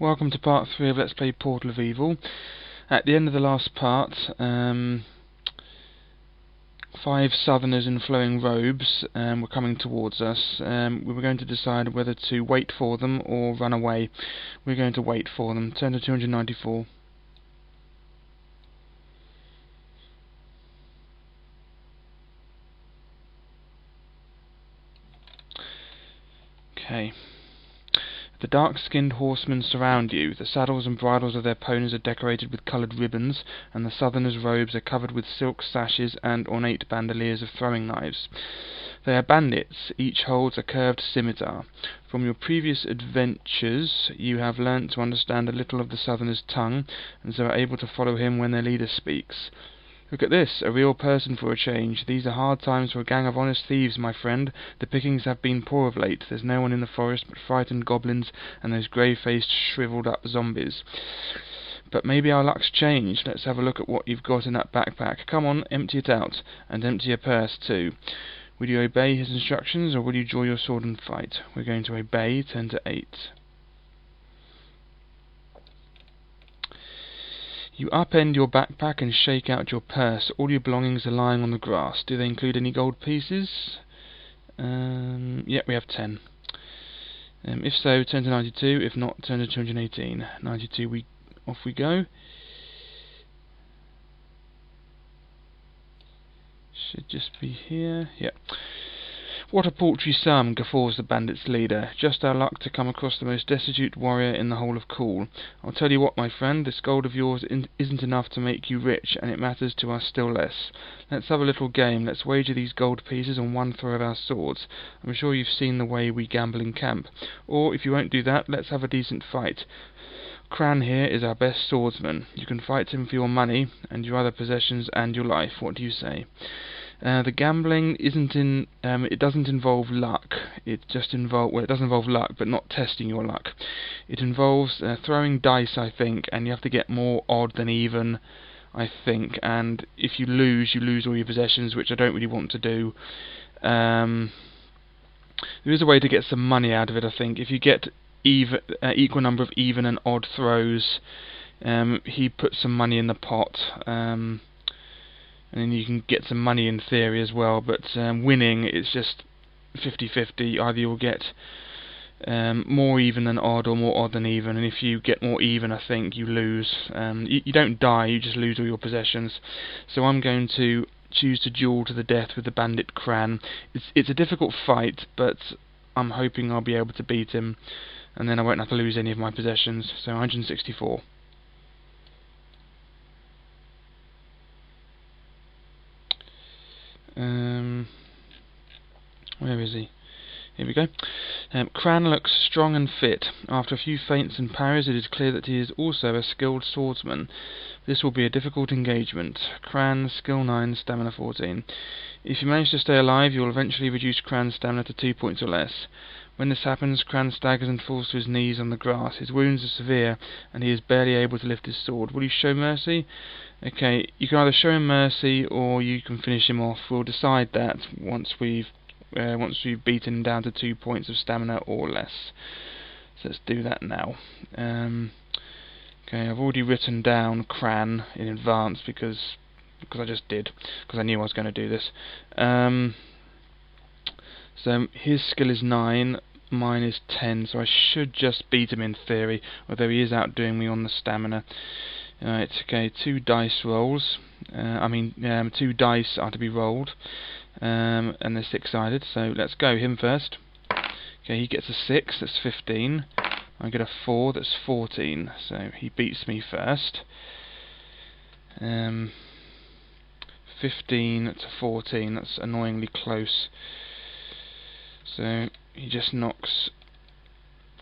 Welcome to part 3 of Let's Play Portal of Evil. At the end of the last part, 5 southerners in flowing robes were coming towards us. We were going to decide whether to wait for them or run away. We're going to wait for them. Turn to 294. Okay. The dark-skinned horsemen surround you. The saddles and bridles of their ponies are decorated with coloured ribbons, and the southerners' robes are covered with silk sashes and ornate bandoliers of throwing knives. They are bandits. Each holds a curved scimitar. From your previous adventures, you have learnt to understand a little of the southerner's tongue, and so are able to follow him when their leader speaks. Look at this, a real person for a change. These are hard times for a gang of honest thieves, my friend. The pickings have been poor of late. There's no one in the forest but frightened goblins and those grey-faced, shriveled-up zombies. But maybe our luck's changed. Let's have a look at what you've got in that backpack. Come on, empty it out. And empty your purse, too. Will you obey his instructions, or will you draw your sword and fight? We're going to obey. Turn to 8. You upend your backpack and shake out your purse. All your belongings are lying on the grass. Do they include any gold pieces? Yep, we have 10. If so, turn to 92. If not, turn to 218. 92, off we go. Should just be here. Yep. What a paltry sum, guffaws the bandit's leader. Just our luck to come across the most destitute warrior in the whole of Cool. I'll tell you what, my friend, this gold of yours isn't enough to make you rich, and it matters to us still less. Let's have a little game. Let's wager these gold pieces on one throw of our swords. I'm sure you've seen the way we gamble in camp. Or, if you won't do that, let's have a decent fight. Cran here is our best swordsman. You can fight him for your money, and your other possessions, and your life. What do you say? The gambling it doesn't involve luck. It does involve luck, but not testing your luck. It involves throwing dice, I think, and you have to get more odd than even, I think. And if you lose all your possessions, which I don't really want to do. There is a way to get some money out of it, I think. If you get equal number of even and odd throws, he puts some money in the pot. And then you can get some money in theory as well, but winning is just 50-50. Either you'll get more even than odd, or more odd than even, and if you get more even, I think you lose. You don't die, you just lose all your possessions. So I'm going to choose to duel to the death with the bandit Cran. It's a difficult fight, but I'm hoping I'll be able to beat him, and then I won't have to lose any of my possessions. So 164. Where is he? Here we go. Cran looks strong and fit. After a few feints and parries, it is clear that he is also a skilled swordsman. This will be a difficult engagement. Cran, skill 9, stamina 14. If you manage to stay alive, you will eventually reduce Cran's stamina to 2 points or less. When this happens, Cran staggers and falls to his knees on the grass. His wounds are severe, and he is barely able to lift his sword. Will you show mercy? Okay, you can either show him mercy, or you can finish him off. We'll decide that once we've beaten him down to 2 points of stamina or less. So let's do that now. Okay, I've already written down Cran in advance because I just did, because I knew I was going to do this. So his skill is 9, mine is 10, so I should just beat him in theory, although he is outdoing me on the stamina. Right, okay, 2 dice rolls. 2 dice are to be rolled, and they're 6-sided, so let's go, him first. Okay, he gets a 6, that's 15. I get a 4, that's 14, so he beats me first. 15 to 14, that's annoyingly close. So he just knocks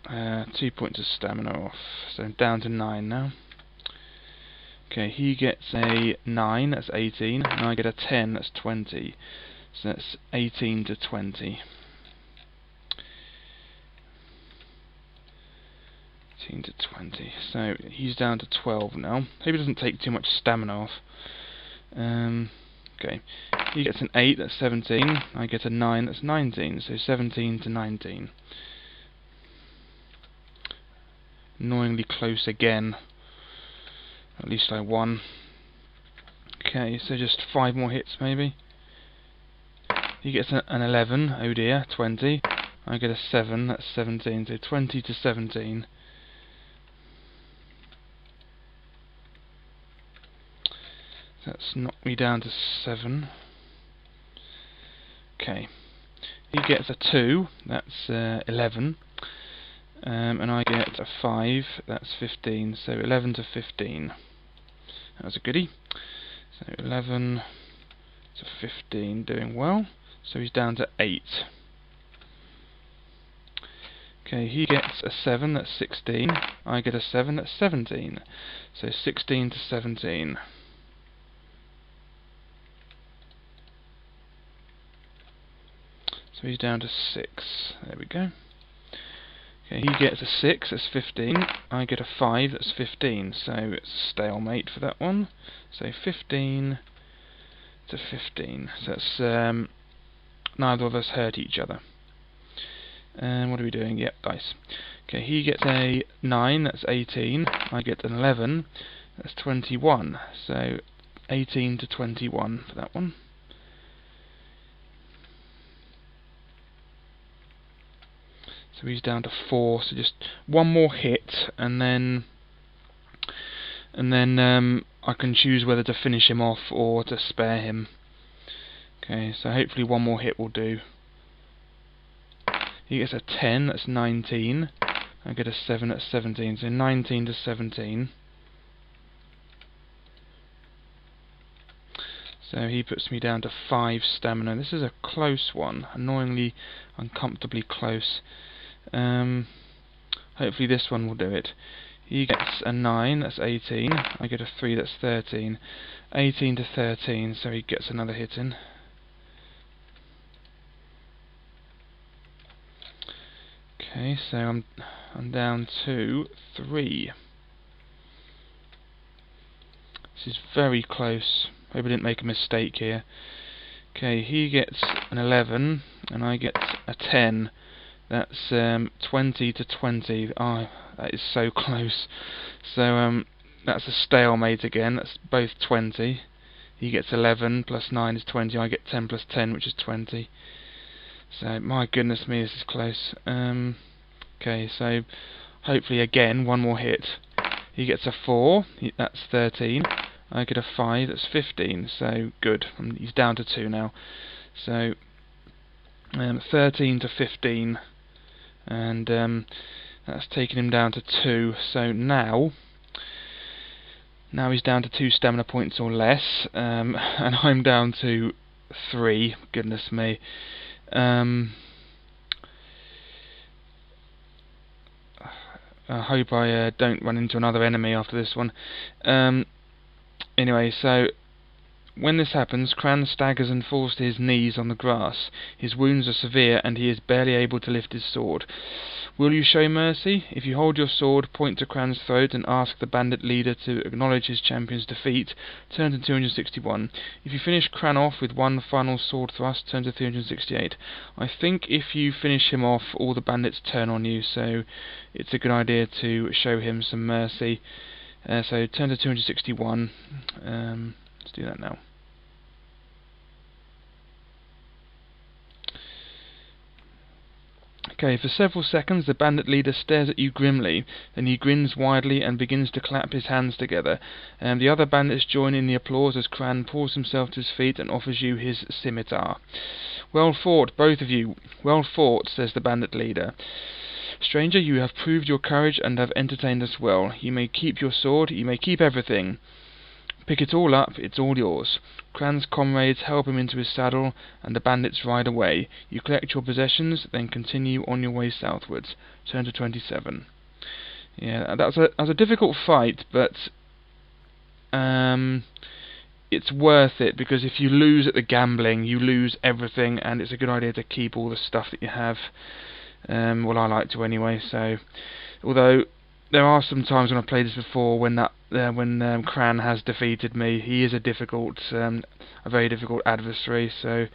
2 points of stamina off, so down to 9 now. Okay, he gets a 9, that's 18, and I get a 10, that's 20. So that's 18 to 20. 18 to 20. So he's down to 12 now. Hope he doesn't take too much stamina off. Okay, he gets an 8, that's 17. I get a 9, that's 19. So 17 to 19. Annoyingly close again. At least I won. Okay, so just 5 more hits maybe. He gets an 11, oh dear, 20. I get a 7, that's 17, so 20 to 17. That's knocked me down to 7. Okay. He gets a 2, that's 11. And I get a 5, that's 15. So 11 to 15. That was a goodie. So 11 to 15, doing well. So he's down to 8. Okay, he gets a 7, that's 16. I get a 7, that's 17. So 16 to 17. So he's down to 6. There we go. Okay, he gets a 6, that's 15. I get a 5, that's 15. So it's a stalemate for that one. So 15 to 15. So that's neither of us hurt each other. And what are we doing? Yep, dice. Okay, he gets a 9, that's 18. I get an 11, that's 21. So 18 to 21 for that one. So he's down to 4. So just one more hit, and then I can choose whether to finish him off or to spare him. Okay, so hopefully one more hit will do. He gets a 10, that's 19. I get a 7, that's 17. So 19 to 17. So he puts me down to 5 stamina. This is a close one, annoyingly uncomfortably close. Hopefully this one will do it. He gets a 9, that's 18. I get a 3, that's 13. 18 to 13, so he gets another hit in. Okay, so I'm down to 3. This is very close. Hope I didn't make a mistake here. Okay, he gets an 11, and I get a 10. That's 20 to 20. Oh, that is so close. So that's a stalemate again. That's both 20. He gets 11 plus 9 is 20. I get 10 plus 10, which is 20. So my goodness me, this is close. Okay, so hopefully again one more hit. He gets a 4. That's 13. I get a 5. That's 15. So good. He's down to 2 now. So 13 to 15. And that's taken him down to 2. So now he's down to 2 stamina points or less, and I'm down to 3. Goodness me. I hope I don't run into another enemy after this one. Anyway, so when this happens, Cran staggers and falls to his knees on the grass. His wounds are severe, and he is barely able to lift his sword. Will you show mercy? If you hold your sword, point to Cran's throat, and ask the bandit leader to acknowledge his champion's defeat, turn to 261. If you finish Cran off with one final sword thrust, turn to 368. I think if you finish him off, all the bandits turn on you, so it's a good idea to show him some mercy. So turn to 261. Let's do that now. Okay, for several seconds the bandit leader stares at you grimly, then he grins widely and begins to clap his hands together. The other bandits join in the applause as Cran pulls himself to his feet and offers you his scimitar. Well fought, both of you. Well fought, says the bandit leader. Stranger, you have proved your courage and have entertained us well. You may keep your sword, you may keep everything. Pick it all up, it's all yours. Cran's comrades help him into his saddle, and the bandits ride away. You collect your possessions, then continue on your way southwards. Turn to 27. Yeah, that was a difficult fight, but it's worth it, because if you lose at the gambling, you lose everything, and it's a good idea to keep all the stuff that you have. Well, I like to anyway, so although there are some times when I've played this before when Cran has defeated me. He is a very difficult adversary, so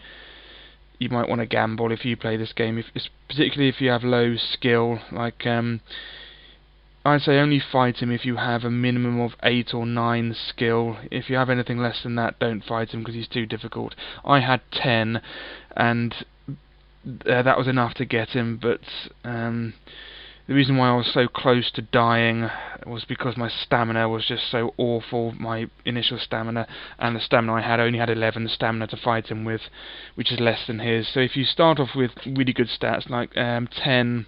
you might want to gamble if you play this game, particularly if you have low skill. Like I I'd say only fight him if you have a minimum of 8 or 9 skill. If you have anything less than that, don't fight him because he's too difficult. I had 10, and that was enough to get him, but the reason why I was so close to dying was because my stamina was just so awful, my initial stamina, and the stamina I only had 11 stamina to fight him with, which is less than his. So if you start off with really good stats, like 10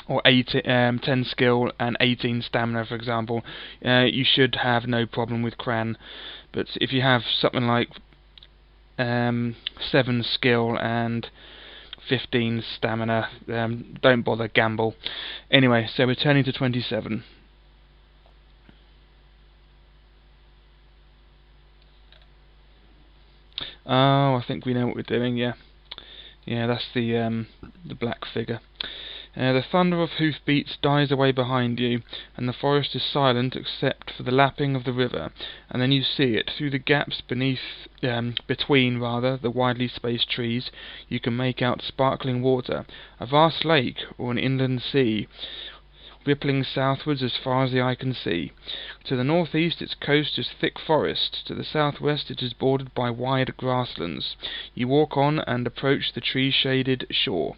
or 10 skill and 18 stamina, for example, you should have no problem with Cran. But if you have something like 7 skill and 15 stamina, don't bother, gamble. Anyway, so we're turning to 27. Oh, I think we know what we're doing. Yeah, that's the black figure. The thunder of hoofbeats dies away behind you, and the forest is silent except for the lapping of the river, and then you see it through the gaps between the widely spaced trees. You can make out sparkling water, a vast lake or an inland sea, rippling southwards as far as the eye can see. To the northeast its coast is thick forest, to the southwest it is bordered by wide grasslands. You walk on and approach the tree-shaded shore.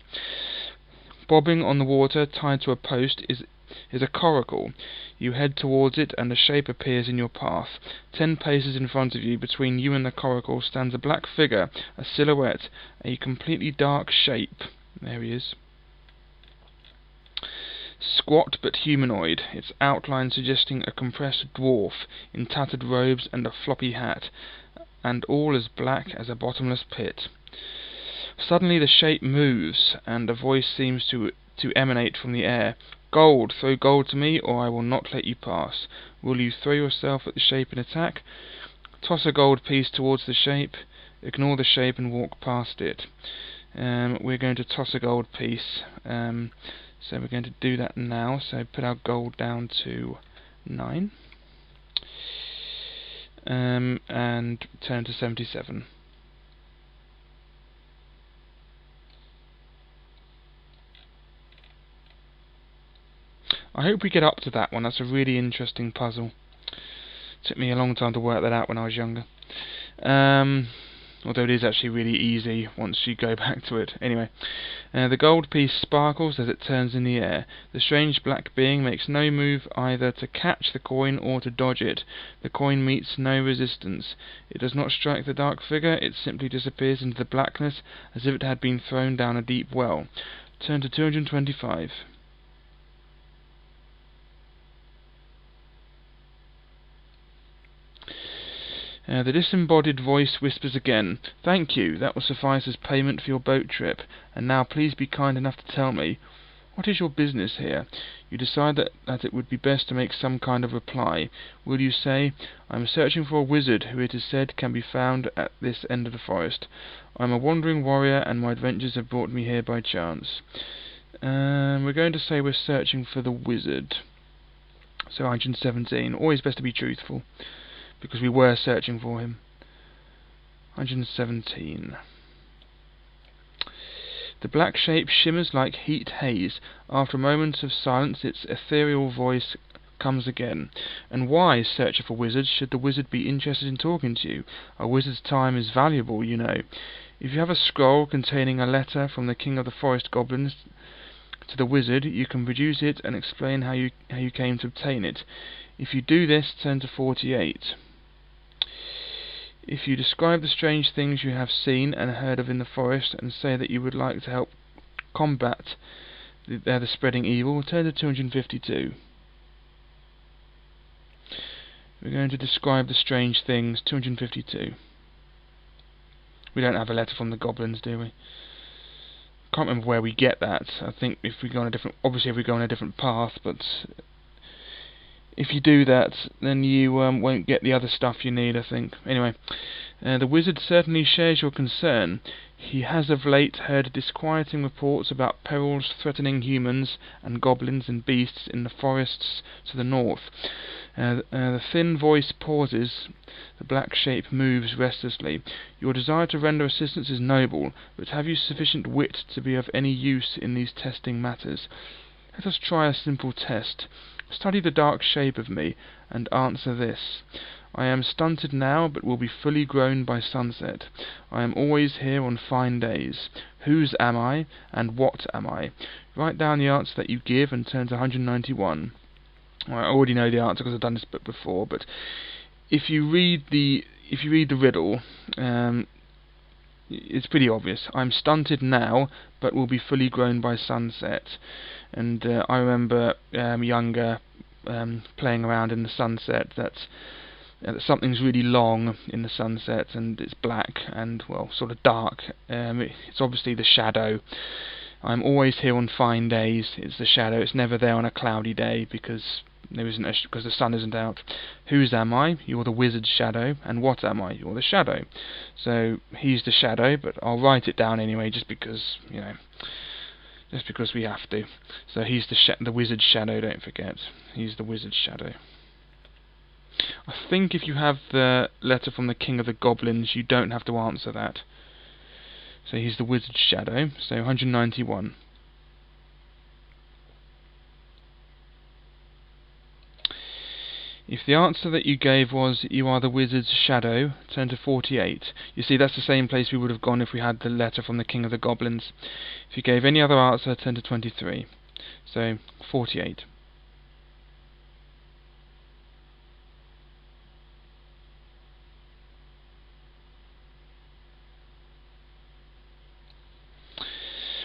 Bobbing on the water, tied to a post, is a coracle. You head towards it, and a shape appears in your path. 10 paces in front of you, between you and the coracle, stands a black figure, a silhouette, a completely dark shape. There he is. Squat but humanoid, its outline suggesting a compressed dwarf in tattered robes and a floppy hat, and all as black as a bottomless pit. Suddenly the shape moves, and a voice seems to emanate from the air. Gold! Throw gold to me, or I will not let you pass. Will you throw yourself at the shape and attack? Toss a gold piece towards the shape, ignore the shape and walk past it. We're going to toss a gold piece, so we're going to do that now. So put our gold down to 9, and turn to 77. I hope we get up to that one. That's a really interesting puzzle. Took me a long time to work that out when I was younger. Although it is actually really easy once you go back to it. Anyway, the gold piece sparkles as it turns in the air. The strange black being makes no move either to catch the coin or to dodge it. The coin meets no resistance. It does not strike the dark figure, it simply disappears into the blackness as if it had been thrown down a deep well. Turn to 225. The disembodied voice whispers again, "Thank you, that will suffice as payment for your boat trip. And now please be kind enough to tell me, what is your business here?" You decide that it would be best to make some kind of reply. Will you say, "I am searching for a wizard who it is said can be found at this end of the forest. I am a wandering warrior and my adventures have brought me here by chance." We're going to say we're searching for the wizard. So 117, always best to be truthful, because we were searching for him. 117. The black shape shimmers like heat haze. After a moment of silence its ethereal voice comes again. "And why, searcher for wizards, should the wizard be interested in talking to you? A wizard's time is valuable, you know. If you have a scroll containing a letter from the king of the forest goblins to the wizard, you can produce it and explain how you came to obtain it. If you do this, turn to 48. If you describe the strange things you have seen and heard of in the forest, and say that you would like to help combat the spreading evil, turn to 252. We're going to describe the strange things, 252. We don't have a letter from the goblins, do we? Can't remember where we get that. I think if we go on a different, obviously if we go on a different path, but if you do that, then you won't get the other stuff you need, I think. Anyway, the wizard certainly shares your concern. He has of late heard disquieting reports about perils threatening humans and goblins and beasts in the forests to the north. The thin voice pauses. The black shape moves restlessly. Your desire to render assistance is noble, but have you sufficient wit to be of any use in these testing matters? Let us try a simple test. Study the dark shape of me, and answer this. I am stunted now, but will be fully grown by sunset. I am always here on fine days. Whose am I, and what am I? Write down the answer that you give and turn to 191. I already know the answer because I've done this book before, but if you read the riddle, it's pretty obvious. I'm stunted now, but will be fully grown by sunset. And I remember younger playing around in the sunset that something's really long in the sunset and it's black and, well, sort of dark. It's obviously the shadow. I'm always here on fine days. It's the shadow. It's never there on a cloudy day because because the sun isn't out. Whose am I? You're the wizard's shadow. And what am I? You're the shadow. So he's the shadow, but I'll write it down anyway, just because we have to. So he's the wizard's shadow. Don't forget, he's the wizard's shadow. I think if you have the letter from the King of the Goblins, you don't have to answer that. So he's the wizard's shadow. So 191. If the answer that you gave was, you are the wizard's shadow, turn to 48. You see, that's the same place we would have gone if we had the letter from the King of the Goblins. If you gave any other answer, turn to 23. So, 48.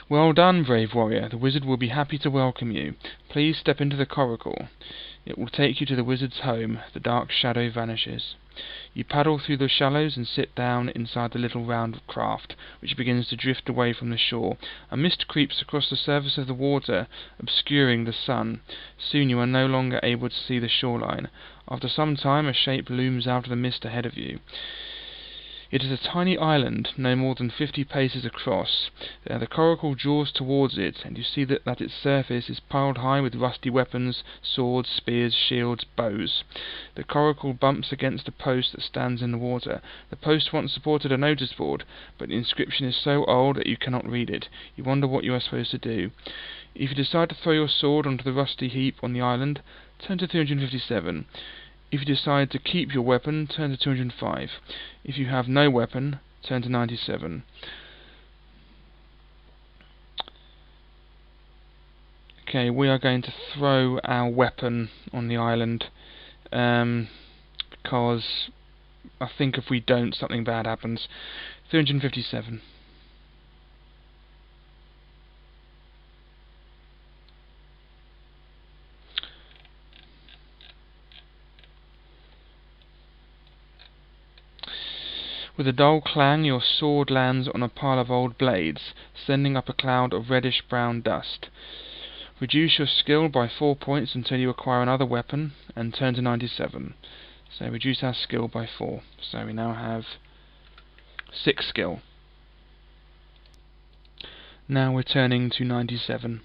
Well done, brave warrior. The wizard will be happy to welcome you. Please step into the coracle. It will take you to the wizard's home. The dark shadow vanishes. You paddle through the shallows and sit down inside the little round craft, which begins to drift away from the shore. A mist creeps across the surface of the water, obscuring the sun. Soon you are no longer able to see the shoreline. After some time, a shape looms out of the mist ahead of you. It is a tiny island, no more than 50 paces across. The coracle draws towards it, and you see that its surface is piled high with rusty weapons, swords, spears, shields, bows. The coracle bumps against a post that stands in the water. The post once supported a notice board, but the inscription is so old that you cannot read it. You wonder what you are supposed to do. If you decide to throw your sword onto the rusty heap on the island, turn to 357. If you decide to keep your weapon, turn to 205. If you have no weapon, turn to 97. Okay, we are going to throw our weapon on the island, because I think if we don't, something bad happens. 357. With a dull clang, your sword lands on a pile of old blades, sending up a cloud of reddish-brown dust. Reduce your skill by 4 points until you acquire another weapon, and turn to 97. So reduce our skill by 4. So we now have 6 skill. Now we're turning to 97.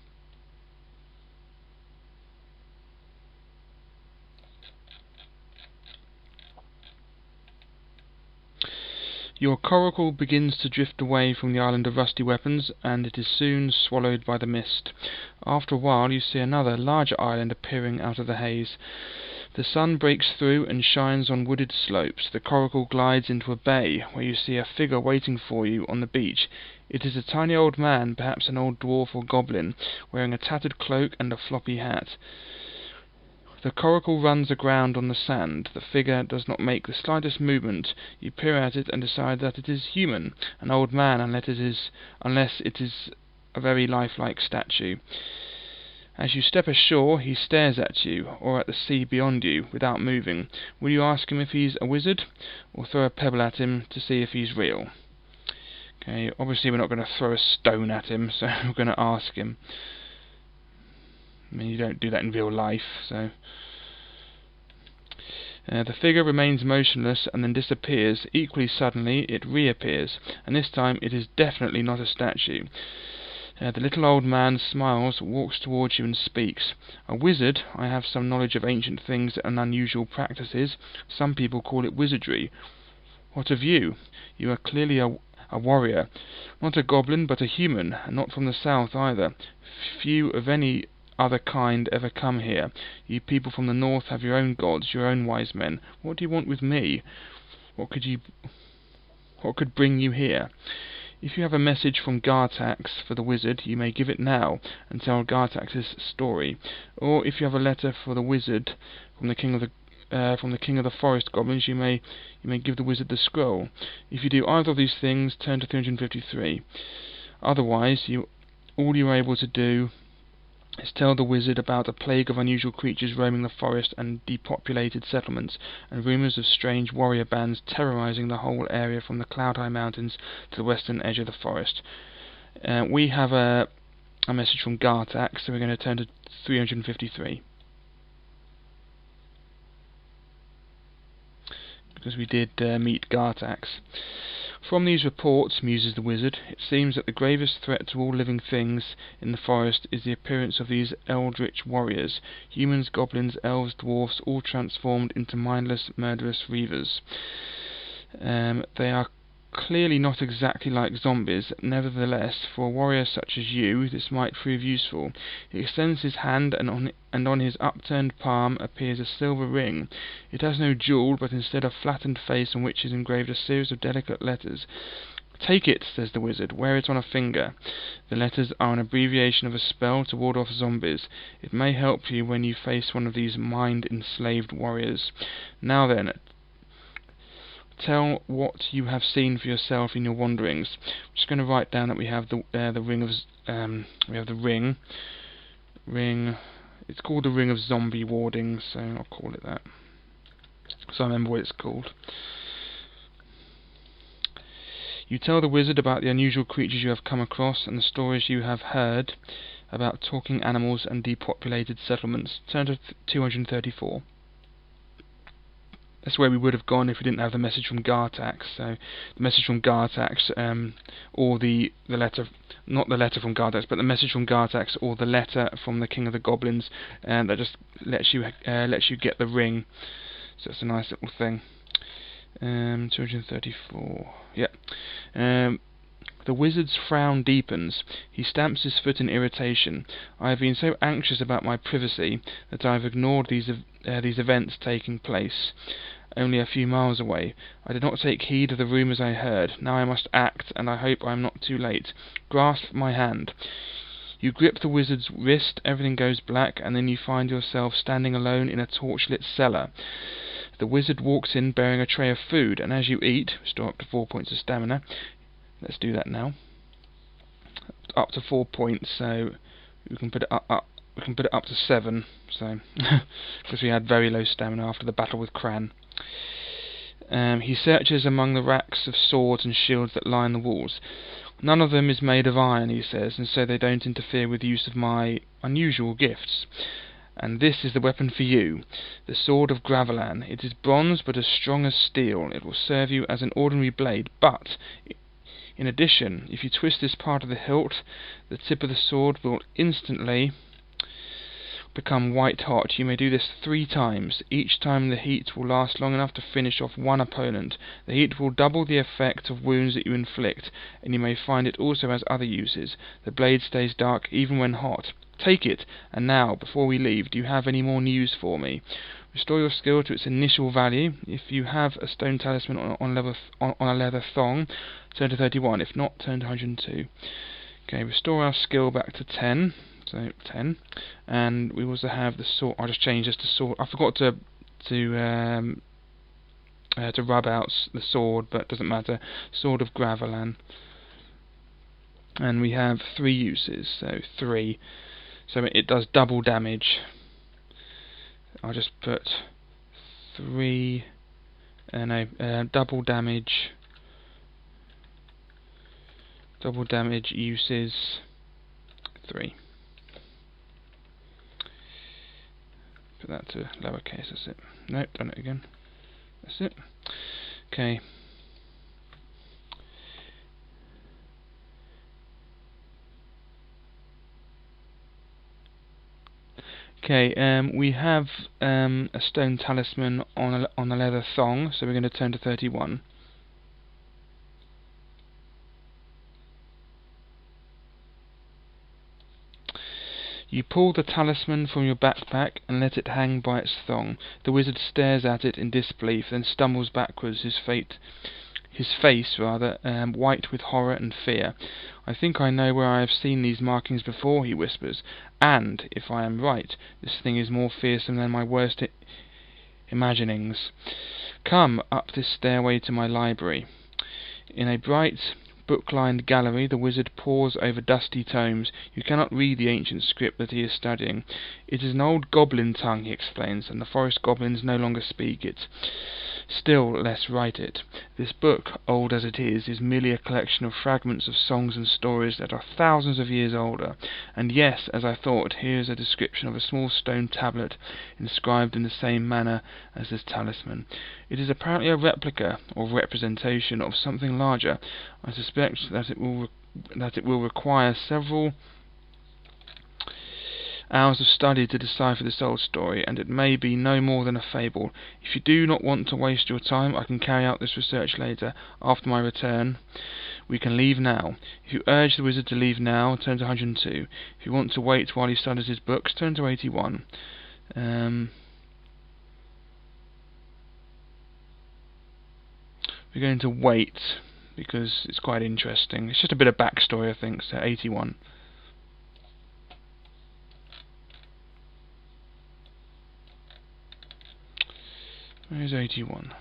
Your coracle begins to drift away from the island of rusty weapons, and it is soon swallowed by the mist. After a while you see another, larger island appearing out of the haze. The sun breaks through and shines on wooded slopes. The coracle glides into a bay, where you see a figure waiting for you on the beach. It is a tiny old man, perhaps an old dwarf or goblin, wearing a tattered cloak and a floppy hat. The coracle runs aground on the sand. The figure does not make the slightest movement. You peer at it and decide that it is human, an old man, unless it is a very lifelike statue. As you step ashore, he stares at you, or at the sea beyond you, without moving. Will you ask him if he's a wizard, or throw a pebble at him to see if he's real? Okay, obviously we're not going to throw a stone at him, so we're going to ask him. I mean, you don't do that in real life, so... the figure remains motionless and then disappears. Equally suddenly, it reappears, and this time it is definitely not a statue. The little old man smiles, walks towards you and speaks. A wizard? I have some knowledge of ancient things and unusual practices. Some people call it wizardry. What of you? You are clearly a warrior. Not a goblin, but a human, and not from the south either. Few of any other kind ever come here? You people from the north have your own gods, your own wise men. What do you want with me? What could bring you here? If you have a message from Gartax for the wizard, you may give it now, and tell Gartax's story. Or if you have a letter for the wizard from the king of the forest goblins, you may give the wizard the scroll. If you do either of these things, turn to 353. Otherwise, all you are able to do is tell the wizard about a plague of unusual creatures roaming the forest and depopulated settlements, and rumours of strange warrior bands terrorizing the whole area from the Cloud High Mountains to the western edge of the forest. We have a message from Gartax, so we're going to turn to 353. Because we did meet Gartax. From these reports, muses the wizard, it seems that the gravest threat to all living things in the forest is the appearance of these eldritch warriors, humans, goblins, elves, dwarfs, all transformed into mindless, murderous reavers. They are clearly not exactly like zombies. Nevertheless, for a warrior such as you, this might prove useful. He extends his hand, and on his upturned palm appears a silver ring. It has no jewel, but instead a flattened face on which is engraved a series of delicate letters. Take it, says the wizard. Wear it on a finger. The letters are an abbreviation of a spell to ward off zombies. It may help you when you face one of these mind-enslaved warriors. Now then, tell what you have seen for yourself in your wanderings. I'm just going to write down that we have the ring of ring. It's called the ring of zombie warding, so I'll call it that, so I remember what it's called. You tell the wizard about the unusual creatures you have come across and the stories you have heard about talking animals and depopulated settlements. Turn to 234. That's where we would have gone if we didn't have the message from Gartax. So the message from Gartax, or the letter, not the letter from Gartax, but the message from Gartax, or the letter from the king of the goblins, that just lets you get the ring. So it's a nice little thing. 234. Yeah. The wizard's frown deepens. He stamps his foot in irritation. I have been so anxious about my privacy that I have ignored these events taking place only a few miles away. I did not take heed of the rumours I heard. Now I must act, and I hope I am not too late. Grasp my hand. You grip the wizard's wrist, everything goes black, and then you find yourself standing alone in a torchlit cellar. The wizard walks in bearing a tray of food, and as you eat, restore up to 4 points of stamina. Let's do that now. Up to 4 points, so we can put it up. We can put it up to 7, so because we had very low stamina after the battle with Cran. He searches among the racks of swords and shields that line the walls. None of them is made of iron, he says, and so they don't interfere with the use of my unusual gifts. And this is the weapon for you, the sword of Gravelan. It is bronze, but as strong as steel. It will serve you as an ordinary blade, but in addition, if you twist this part of the hilt, the tip of the sword will instantly become white hot. You may do this 3 times. Each time the heat will last long enough to finish off one opponent. The heat will double the effect of wounds that you inflict, and you may find it also has other uses. The blade stays dark even when hot. Take it, and now, before we leave, do you have any more news for me? Restore your skill to its initial value. If you have a stone talisman on a leather thong, turn to 31. If not, turn to 102. Okay, restore our skill back to 10. So 10, and we also have the sword. I'll just change this to sword. I forgot to rub out the sword, but it doesn't matter. Sword of Gravelan, and we have 3 uses. So 3. So it does double damage. I'll just put 3. Double damage. Double damage uses 3. Put that to lowercase, that's it. Nope, done it again. That's it. Okay. Okay, we have a stone talisman on a leather thong, so we're going to turn to 31. You pull the talisman from your backpack and let it hang by its thong. The wizard stares at it in disbelief, then stumbles backwards, his face white with horror and fear. "I think I know where I have seen these markings before," he whispers, "and, if I am right, this thing is more fearsome than my worst imaginings. Come up this stairway to my library." In a bright, book-lined gallery, the wizard pores over dusty tomes. You cannot read the ancient script that he is studying. "It is an old goblin tongue," he explains, "and the forest goblins no longer speak it, still less write it. This book, old as it is merely a collection of fragments of songs and stories that are thousands of years older. And yes, as I thought, here is a description of a small stone tablet inscribed in the same manner as this talisman. It is apparently a replica or representation of something larger. I suspect that it will require several hours of study to decipher this old story, and it may be no more than a fable. If you do not want to waste your time, I can carry out this research later. After my return, we can leave now. If you urge the wizard to leave now, turn to 102. If you want to wait while he studies his books, turn to 81. We're going to wait because it's quite interesting. It's just a bit of backstory, I think. So 81. Where's 81?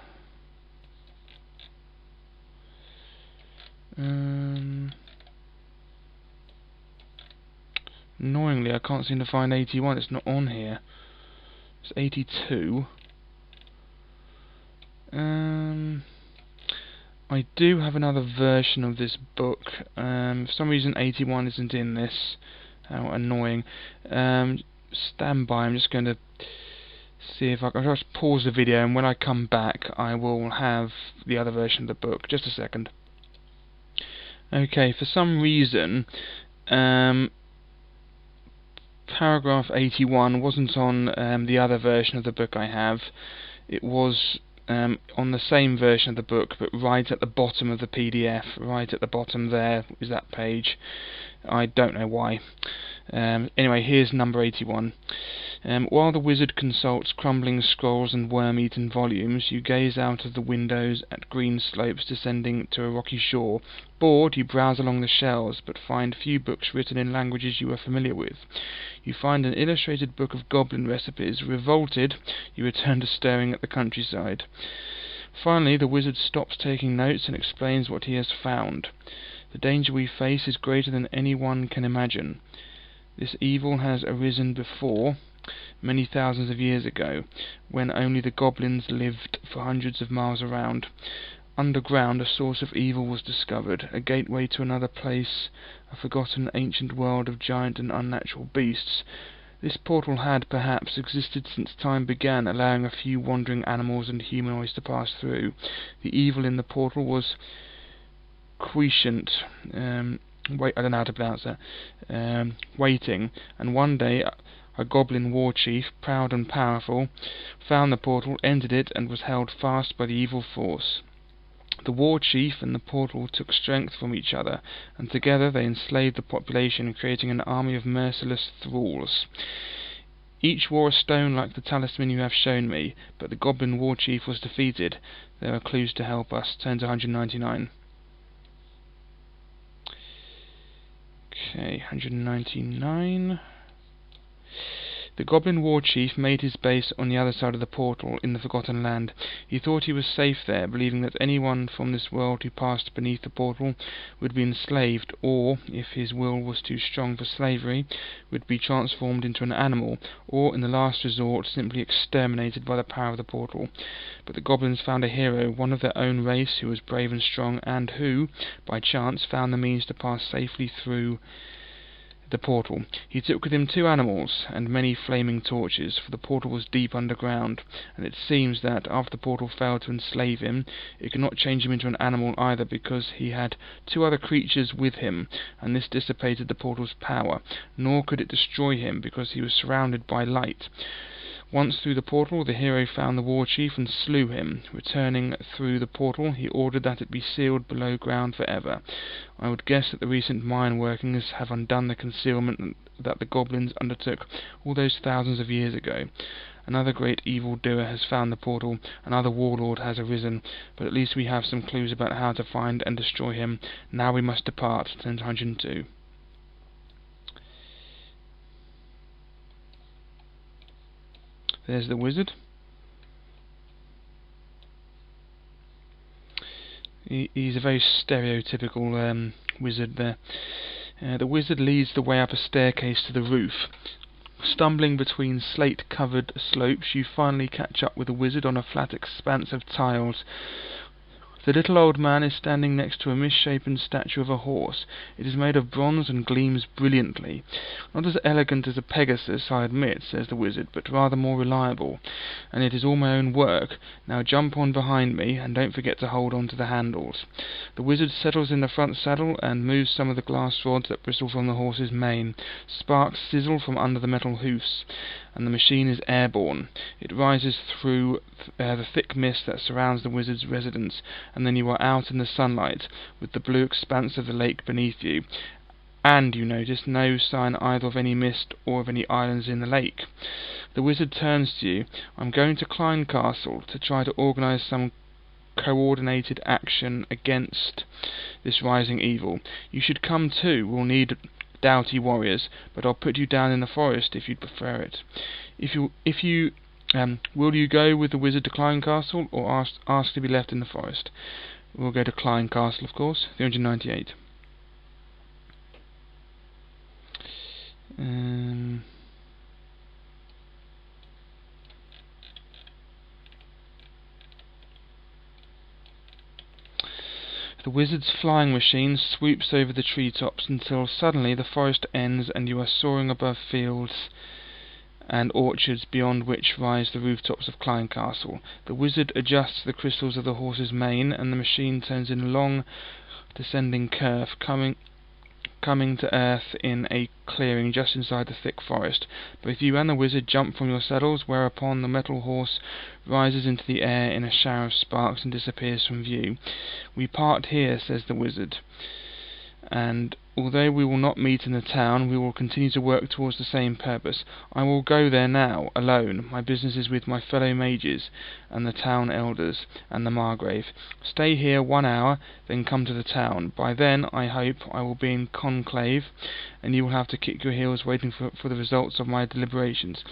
Annoyingly, I can't seem to find 81. It's not on here. It's 82. I do have another version of this book. For some reason 81 isn't in this. How annoying. Stand by, I'm just going to see if I can just pause the video, and when I come back I will have the other version of the book. Just a second. Okay, for some reason paragraph 81 wasn't on the other version of the book I have. It was on the same version of the book, but right at the bottom of the PDF, right at the bottom there is that page. I don't know why. Anyway, here's number 81. While the wizard consults crumbling scrolls and worm-eaten volumes, you gaze out of the windows at green slopes descending to a rocky shore. Bored, you browse along the shelves, but find few books written in languages you are familiar with. You find an illustrated book of goblin recipes. Revolted, you return to staring at the countryside. Finally, the wizard stops taking notes and explains what he has found. "The danger we face is greater than anyone can imagine. This evil has arisen before, many thousands of years ago, when only the goblins lived for hundreds of miles around. Underground, a source of evil was discovered, a gateway to another place, a forgotten ancient world of giant and unnatural beasts. This portal had, perhaps, existed since time began, allowing a few wandering animals and humanoids to pass through. The evil in the portal was quiescent, I don't know how to pronounce that, waiting, and one day a goblin war chief, proud and powerful, found the portal, entered it, and was held fast by the evil force. The war chief and the portal took strength from each other, and together they enslaved the population, creating an army of merciless thralls. Each wore a stone like the talisman you have shown me, but the goblin war chief was defeated. There are clues to help us. Turn to 199. Okay, 199. The goblin war chief made his base on the other side of the portal, in the Forgotten Land. He thought he was safe there, believing that anyone from this world who passed beneath the portal would be enslaved, or, if his will was too strong for slavery, would be transformed into an animal, or, in the last resort, simply exterminated by the power of the portal. But the goblins found a hero, one of their own race, who was brave and strong, and who, by chance, found the means to pass safely through the portal. He took with him 2 animals and many flaming torches, for the portal was deep underground, and it seems that, after the portal failed to enslave him, it could not change him into an animal either, because he had 2 other creatures with him, and this dissipated the portal's power, nor could it destroy him, because he was surrounded by light. Once through the portal, the hero found the war chief and slew him. Returning through the portal, he ordered that it be sealed below ground forever. I would guess that the recent mine workings have undone the concealment that the goblins undertook all those thousands of years ago. Another great evil-doer has found the portal, another warlord has arisen, but at least we have some clues about how to find and destroy him. Now we must depart. Turn to 102. There's the wizard. He's a very stereotypical wizard there. The wizard leads the way up a staircase to the roof. Stumbling between slate-covered slopes, you finally catch up with the wizard on a flat expanse of tiles. The little old man is standing next to a misshapen statue of a horse. It is made of bronze and gleams brilliantly. Not as elegant as a Pegasus, I admit, says the wizard, but rather more reliable. And it is all my own work. Now jump on behind me, and don't forget to hold on to the handles. The wizard settles in the front saddle and moves some of the glass rods that bristle from the horse's mane. Sparks sizzle from under the metal hoofs, and the machine is airborne. It rises through the thick mist that surrounds the wizard's residence, and then you are out in the sunlight, with the blue expanse of the lake beneath you. And, you notice, no sign either of any mist or of any islands in the lake. The wizard turns to you. I'm going to Klein Castle to try to organize some coordinated action against this rising evil. You should come too. We'll need doughty warriors, but I'll put you down in the forest if you'd prefer it. Will you go with the wizard to Klein Castle, or ask to be left in the forest? We'll go to Klein Castle, of course. 398. The wizard's flying machine swoops over the treetops until suddenly the forest ends and you are soaring above fields and orchards beyond which rise the rooftops of Klein Castle. The wizard adjusts the crystals of the horse's mane, and the machine turns in a long descending curve, coming to earth in a clearing just inside the thick forest. Both you and the wizard jump from your saddles, whereupon the metal horse rises into the air in a shower of sparks and disappears from view. We part here, says the wizard, and although we will not meet in the town, we will continue to work towards the same purpose. I will go there now, alone. My business is with my fellow mages, and the town elders, and the Margrave. Stay here 1 hour, then come to the town. By then, I hope, I will be in conclave, and you will have to kick your heels waiting for the results of my deliberations.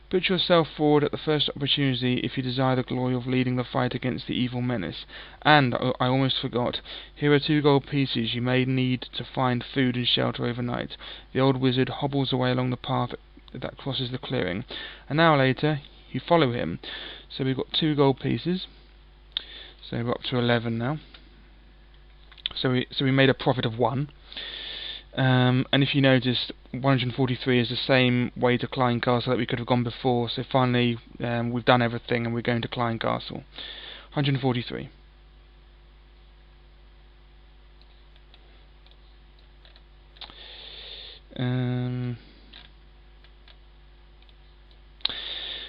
Put yourself forward at the first opportunity if you desire the glory of leading the fight against the evil menace. And, I almost forgot, here are 2 gold pieces. You may need to find food and shelter overnight. The old wizard hobbles away along the path that crosses the clearing. An hour later, you follow him. So we've got 2 gold pieces. So we're up to 11 now. So we made a profit of 1. And if you noticed, 143 is the same way to Klein Castle that we could have gone before, so finally we've done everything and we're going to Klein Castle. 143.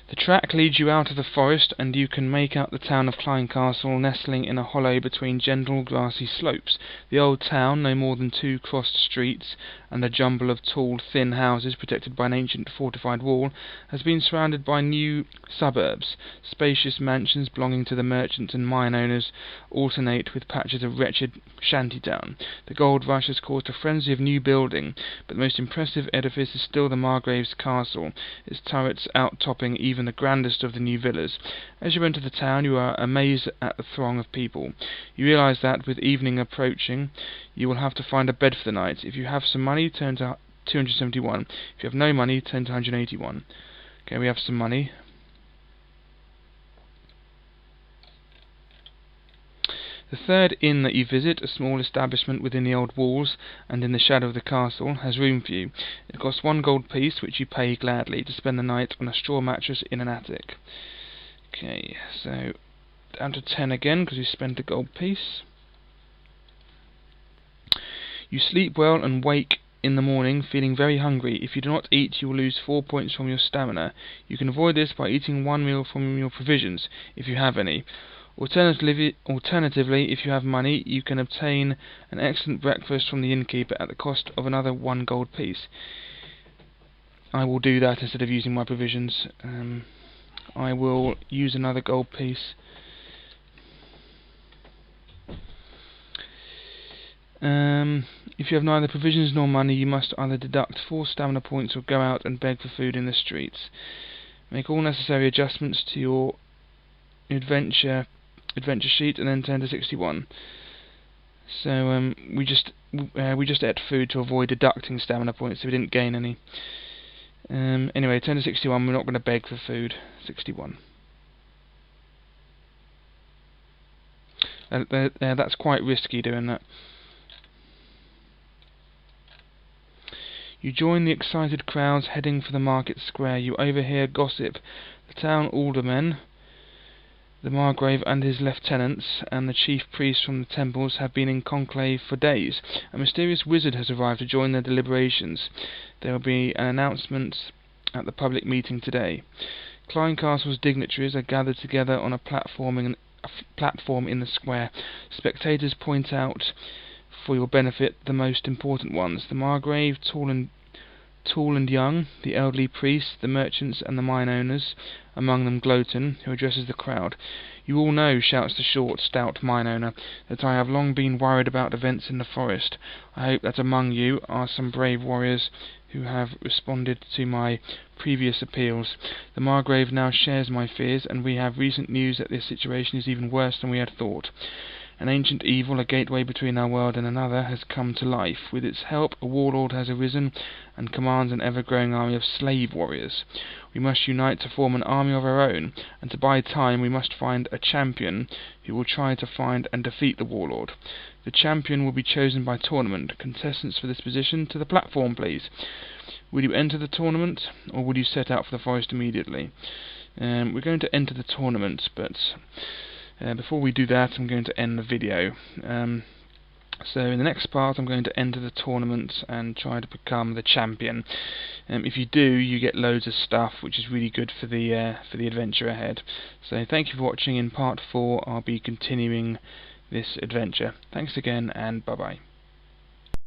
The track leads you out of the forest, and you can make out the town of Klein Castle nestling in a hollow between gentle grassy slopes. The old town, no more than 2 crossed streets, and a jumble of tall, thin houses protected by an ancient fortified wall, has been surrounded by new suburbs. Spacious mansions belonging to the merchants and mine owners alternate with patches of wretched shantytown. The gold rush has caused a frenzy of new building, but the most impressive edifice is still the Margrave's castle, its turrets outtopping even the grandest of the new villas. As you enter the town, you are amazed at the throng of people. You realize that, with evening approaching, you will have to find a bed for the night. If you have some money, turn to 271. If you have no money, turn to 181. Okay, we have some money. The third inn that you visit, a small establishment within the old walls and in the shadow of the castle, has room for you. It costs 1 gold piece, which you pay gladly, to spend the night on a straw mattress in an attic. Okay, so down to 10 again, because you spent a gold piece. You sleep well and wake in the morning feeling very hungry. If you do not eat, you will lose 4 points from your stamina. You can avoid this by eating one meal from your provisions, if you have any. Alternatively, if you have money, you can obtain an excellent breakfast from the innkeeper at the cost of another 1 gold piece. I will do that instead of using my provisions. I will use another gold piece. If you have neither provisions nor money, you must either deduct 4 stamina points or go out and beg for food in the streets. Make all necessary adjustments to your adventure sheet and then turn to 61. So we just ate food to avoid deducting stamina points, so we didn't gain any. Anyway, turn to 61. We're not going to beg for food. 61. That's quite risky doing that. You join the excited crowds heading for the market square. You overhear gossip. The town aldermen, the Margrave and his lieutenants, and the chief priests from the temples have been in conclave for days. A mysterious wizard has arrived to join their deliberations. There will be an announcement at the public meeting today. Clyne Castle's dignitaries are gathered together on a platform in the square. Spectators point out, for your benefit, the most important ones: the Margrave, tall and young, the elderly priests, the merchants and the mine owners, among them Gloton, who addresses the crowd. You all know, shouts the short, stout mine owner, that I have long been worried about events in the forest. I hope that among you are some brave warriors who have responded to my previous appeals. The Margrave now shares my fears, and we have recent news that this situation is even worse than we had thought. An ancient evil, a gateway between our world and another, has come to life. With its help, a warlord has arisen and commands an ever-growing army of slave warriors. We must unite to form an army of our own, and to buy time we must find a champion who will try to find and defeat the warlord. The champion will be chosen by tournament. Contestants for this position, to the platform, please. Will you enter the tournament, or will you set out for the forest immediately? We're going to enter the tournament, but before we do that, I'm going to end the video. So in the next part, I'm going to enter the tournament and try to become the champion. If you do, you get loads of stuff, which is really good for the adventure ahead. So thank you for watching. In part 4, I'll be continuing this adventure. Thanks again, and bye bye.